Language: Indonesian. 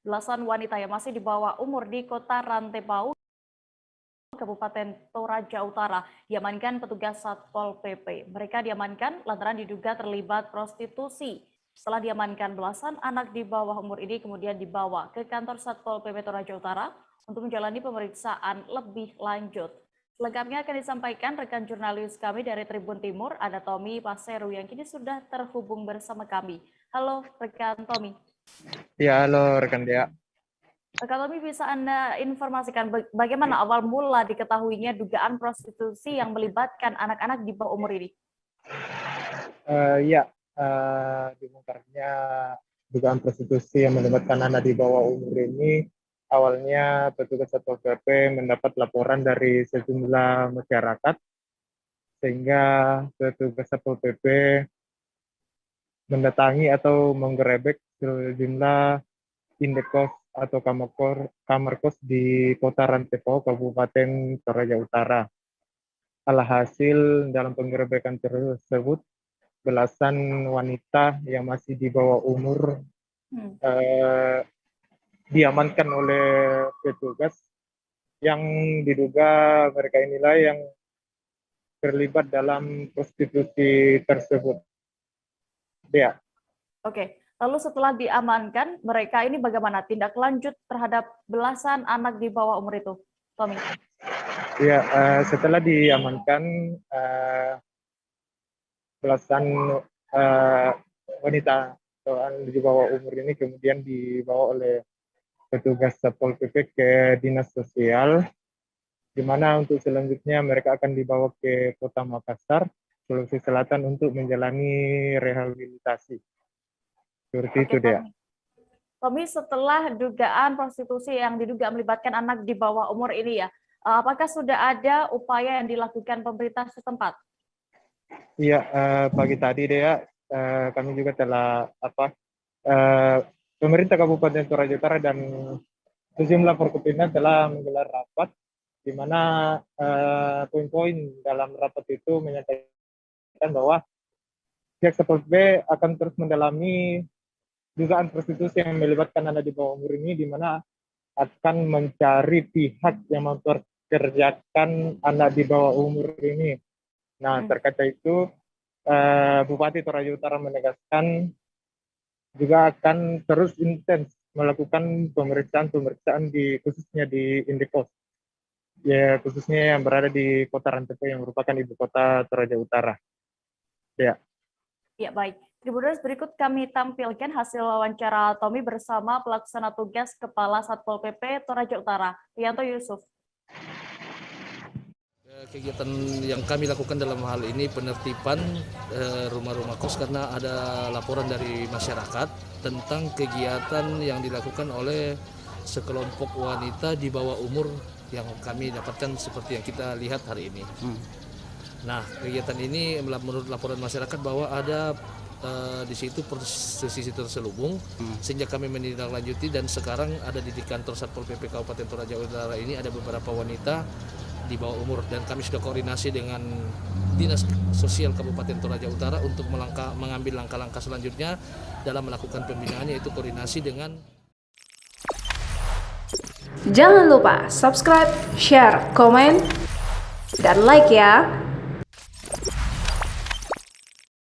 Belasan wanita yang masih di bawah umur di Kota Rantebau, Kabupaten Toraja Utara, diamankan petugas Satpol PP. Mereka diamankan lantaran diduga terlibat prostitusi. Setelah diamankan, belasan anak di bawah umur ini kemudian dibawa ke kantor Satpol PP Toraja Utara untuk menjalani pemeriksaan lebih lanjut. Selengkapnya akan disampaikan rekan jurnalis kami dari Tribun Timur, ada Tommy Paseru yang kini sudah terhubung bersama kami. Halo rekan Tommy. Ya, halo rekan Dea. Rekan Tommy, bisa Anda informasikan bagaimana awal mula diketahuinya dugaan prostitusi yang melibatkan anak-anak di bawah umur ini? Dibongkarnya dugaan prostitusi yang melibatkan anak di bawah umur ini, awalnya petugas Satpol PP mendapat laporan dari sejumlah masyarakat, sehingga petugas Satpol PP mendatangi atau menggerebek sejumlah indekos atau kamar kos di Kota Rantebau, Kabupaten Toraja Utara. Alhasil dalam penggerebekan tersebut, belasan wanita yang masih di bawah umur diamankan oleh petugas yang diduga mereka inilah yang terlibat dalam prostitusi tersebut. Ya. Oke, lalu setelah diamankan, mereka ini bagaimana tindak lanjut terhadap belasan anak di bawah umur itu, Tommy? Ya, setelah diamankan, belasan wanita di bawah umur ini kemudian dibawa oleh petugas Satpol PP ke Dinas Sosial, di mana untuk selanjutnya mereka akan dibawa ke Kota Makassar, Sulawesi Selatan untuk menjalani rehabilitasi. Seperti itu, Dea. Tommy, setelah dugaan prostitusi yang diduga melibatkan anak di bawah umur ini ya, apakah sudah ada upaya yang dilakukan pemerintah setempat? Iya, pagi tadi Dea, kami juga telah pemerintah Kabupaten Toraja Utara dan sejumlah Forkopimda telah menggelar rapat, di mana poin-poin dalam rapat itu menyatakan bahwa pihak Satpol PP akan terus mendalami dugaan prostitusi yang melibatkan anak di bawah umur ini, di mana akan mencari pihak yang memperkerjakan anak di bawah umur ini. Nah, terkait itu, Bupati Toraja Utara menegaskan juga akan terus intens melakukan pemeriksaan khususnya di Indekos, ya khususnya yang berada di Kota Rantebau yang merupakan ibu kota Toraja Utara. Ya. Ya, baik. Tribuners, berikut kami tampilkan hasil wawancara Tommy bersama pelaksana tugas Kepala Satpol PP Toraja Utara, Rianto Yusuf. Kegiatan yang kami lakukan dalam hal ini penertiban rumah-rumah kos karena ada laporan dari masyarakat tentang kegiatan yang dilakukan oleh sekelompok wanita di bawah umur yang kami dapatkan seperti yang kita lihat hari ini. Nah, kegiatan ini menurut laporan masyarakat bahwa ada di situ prostitusi terselubung, sehingga kami menindaklanjuti dan sekarang ada di kantor Satpol PP Kabupaten Toraja Utara ini ada beberapa wanita di bawah umur dan kami sudah koordinasi dengan Dinas Sosial Kabupaten Toraja Utara untuk mengambil langkah-langkah selanjutnya dalam melakukan pembinaan, yaitu koordinasi dengan. Jangan lupa subscribe, share, komen, dan like ya.